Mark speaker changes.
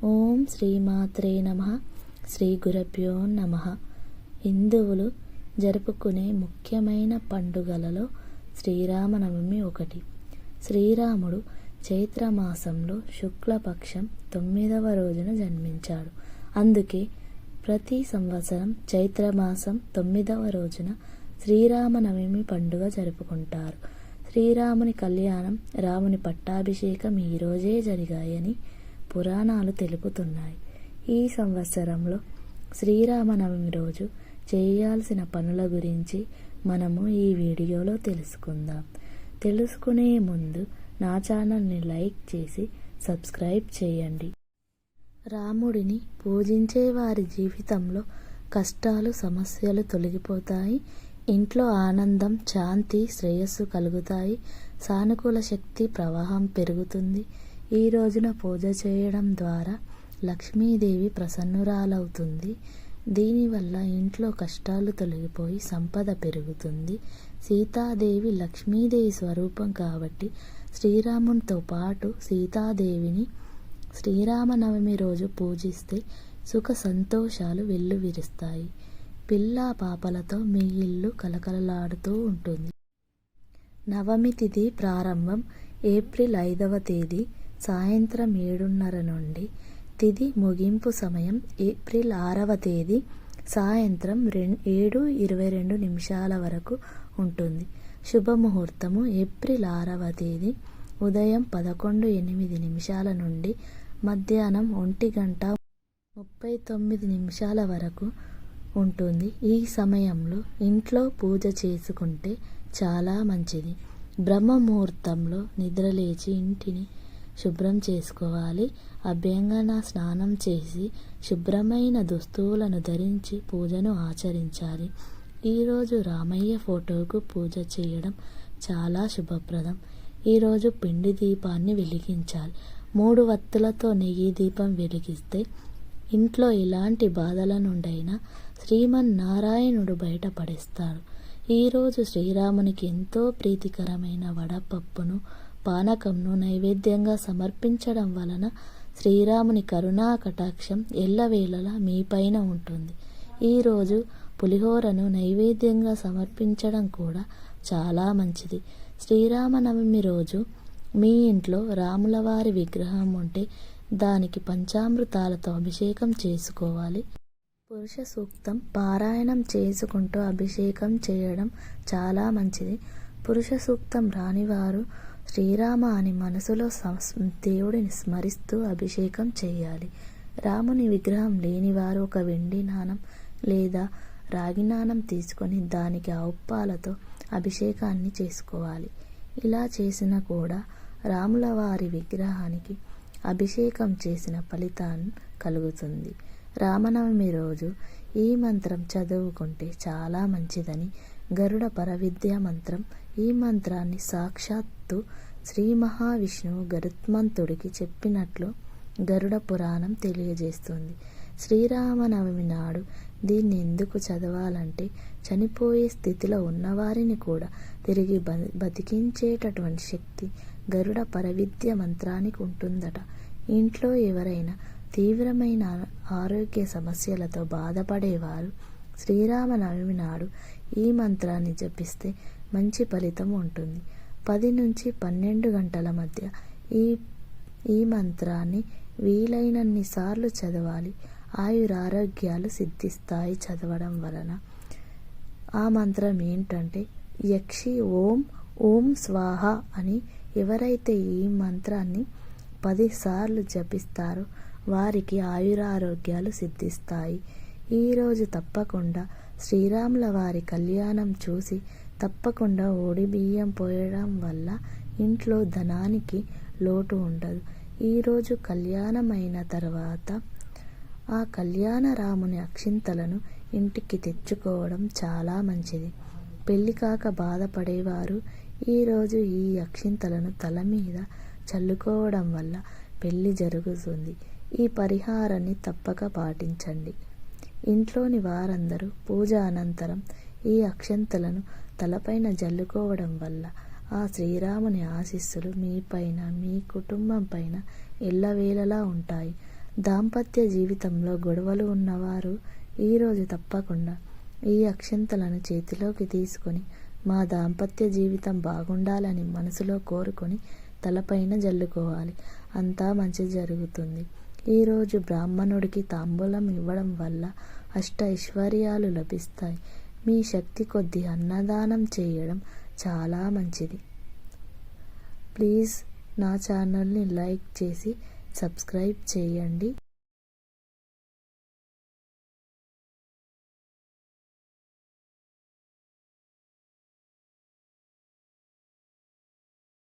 Speaker 1: ఓం శ్రీమాత్రే నమః. శ్రీ గురుభ్యో నమః. హిందువులు జరుపుకునే ముఖ్యమైన పండుగలలో శ్రీరామనవమి ఒకటి. శ్రీరాముడు చైత్రమాసంలో శుక్లపక్షం 9వ రోజున జన్మించాడు. అందుకే ప్రతి సంవత్సరం చైత్రమాసం 9వ రోజున శ్రీరామనవమి పండుగ జరుపుకుంటారు. శ్రీరాముని కళ్యాణం, రాముని పట్టాభిషేకం ఈరోజే జరిగాయని పురాణాలు తెలుపుతున్నాయి. ఈ సంవత్సరంలో శ్రీరామనవమి రోజు చేయాల్సిన పనుల గురించి మనము ఈ వీడియోలో తెలుసుకుందాం. తెలుసుకునే ముందు నా ఛానల్ని లైక్ చేసి సబ్స్క్రైబ్ చేయండి. రాముడిని పూజించే వారి జీవితంలో కష్టాలు, సమస్యలు తొలగిపోతాయి. ఇంట్లో ఆనందం, శాంతి, శ్రేయస్సు కలుగుతాయి. సానుకూల శక్తి ప్రవాహం పెరుగుతుంది. ఈ రోజున పూజ చేయడం ద్వారా లక్ష్మీదేవి ప్రసన్నురాలవుతుంది. దీనివల్ల ఇంట్లో కష్టాలు తొలగిపోయి సంపద పెరుగుతుంది. సీతాదేవి లక్ష్మీదేవి స్వరూపం కాబట్టి శ్రీరామునితో పాటు సీతాదేవిని శ్రీరామనవమి రోజు పూజిస్తే సుఖ సంతోషాలు వెల్లువిరుస్తాయి. పిల్లా పాపలతో మీ ఇల్లు కలకలలాడుతూ ఉంటుంది. నవమి తిథి ప్రారంభం ఏప్రిల్ 5వ తేదీ సాయంత్రం 7:30 నుండి. తిథి ముగింపు సమయం ఏప్రిల్ 6వ తేదీ సాయంత్రం 7:22 వరకు ఉంటుంది. శుభముహూర్తము ఏప్రిల్ 6వ తేదీ ఉదయం 11:08 నుండి మధ్యాహ్నం 1:39 వరకు ఉంటుంది. ఈ సమయంలో ఇంట్లో పూజ చేసుకుంటే చాలా మంచిది. బ్రహ్మముహూర్తంలో నిద్రలేచి ఇంటిని శుభ్రం చేసుకోవాలి. అభ్యంగన స్నానం చేసి శుభ్రమైన దుస్తువులను ధరించి పూజను ఆచరించాలి. ఈరోజు రామయ్య ఫోటోకు పూజ చేయడం చాలా శుభప్రదం. ఈరోజు పిండి దీపాన్ని వెలిగించాలి. 3 వత్తులతో నెయ్యి దీపం వెలిగిస్తే ఇంట్లో ఎలాంటి బాధల నుండైనా శ్రీమన్నారాయణుడు బయటపడేస్తాడు. ఈరోజు శ్రీరామునికి ఎంతో ప్రీతికరమైన వడపప్పును, పానకంను నైవేద్యంగా సమర్పించడం వలన శ్రీరాముని కరుణా కటాక్షం ఎల్లవేళలా మీపైన ఉంటుంది. ఈరోజు పులిహోరను నైవేద్యంగా సమర్పించడం కూడా చాలా మంచిది. శ్రీరామనవమి రోజు మీ ఇంట్లో రాములవారి విగ్రహం ఉంటే దానికి పంచామృతాలతో అభిషేకం చేసుకోవాలి. పురుష సూక్తం పారాయణం చేసుకుంటూ అభిషేకం చేయడం చాలా మంచిది. పురుష సూక్తం రానివారు శ్రీరామ అని మనసులో దేవుడిని స్మరిస్తూ అభిషేకం చేయాలి. రాముని విగ్రహం లేనివారు ఒక వెండి నాణం లేదా రాగి నాణం తీసుకొని దానికి ఆవుపాలతో అభిషేకాన్ని చేసుకోవాలి. ఇలా చేసినా కూడా రాముల వారి విగ్రహానికి అభిషేకం చేసిన ఫలితాన్ని కలుగుతుంది. రామనవమి రోజు ఈ మంత్రం చదువుకుంటే చాలా మంచిదని గరుడ పరవిద్య మంత్రం. ఈ మంత్రాన్ని సాక్షాత్తు శ్రీ మహావిష్ణువు గరుత్మంతుడికి చెప్పినట్లు గరుడ పురాణం తెలియజేస్తుంది. శ్రీరామనవమి నాడు దీన్ని ఎందుకు చదవాలంటే చనిపోయే స్థితిలో ఉన్నవారిని కూడా తిరిగి బతికించేటటువంటి శక్తి గరుడ పరవిద్య మంత్రానికి ఉంటుందట. ఇంట్లో ఎవరైనా తీవ్రమైన ఆరోగ్య సమస్యలతో బాధపడేవారు శ్రీరామనవమి నాడు ఈ మంత్రాన్ని జపిస్తే మంచి ఫలితం ఉంటుంది. 10 నుంచి 12 గంటల మధ్య ఈ మంత్రాన్ని వీలైనన్ని సార్లు చదవాలి. ఆయురారోగ్యాలు సిద్ధిస్తాయి చదవడం వలన. ఆ మంత్రం ఏంటంటే యక్షి ఓం ఓం స్వాహ అని. ఎవరైతే ఈ మంత్రాన్ని 10 సార్లు జపిస్తారో వారికి ఆయురారోగ్యాలు సిద్ధిస్తాయి. ఈరోజు తప్పకుండా శ్రీరాముల వారి కళ్యాణం చూసి తప్పకుండా ఓడి బియ్యం పోయడం వల్ల ఇంట్లో ధనానికి లోటు ఉండదు. ఈరోజు కళ్యాణం అయిన తర్వాత ఆ కళ్యాణ రాముని అక్షింతలను ఇంటికి తెచ్చుకోవడం చాలా మంచిది. పెళ్లి కాక బాధపడేవారు ఈరోజు ఈ అక్షింతలను తల మీద చల్లుకోవడం వల్ల పెళ్లి జరుగుతుంది. ఈ పరిహారాన్ని తప్పక పాటించండి. ఇంట్లోని వారందరూ పూజ అనంతరం ఈ అక్షంతలను తలపైన జల్లుకోవడం వల్ల ఆ శ్రీరాముని ఆశీస్సులు మీపైన, మీ కుటుంబం పైన ఎల్లవేళలా ఉంటాయి. దాంపత్య జీవితంలో గొడవలు ఉన్నవారు ఈరోజు తప్పకుండా ఈ అక్షంతలను చేతిలోకి తీసుకొని మా దాంపత్య జీవితం బాగుండాలని మనసులో కోరుకొని తలపైన జల్లుకోవాలి. అంతా మంచి జరుగుతుంది. ఈరోజు బ్రాహ్మణుడికి తాంబూలం ఇవ్వడం వల్ల అష్ట ఐశ్వర్యాలు లభిస్తాయి. మీ శక్తి కొద్దీ అన్నదానం చేయడం చాలా మంచిది. ప్లీజ్ నా ఛానల్ని లైక్ చేసి సబ్స్క్రైబ్ చేయండి.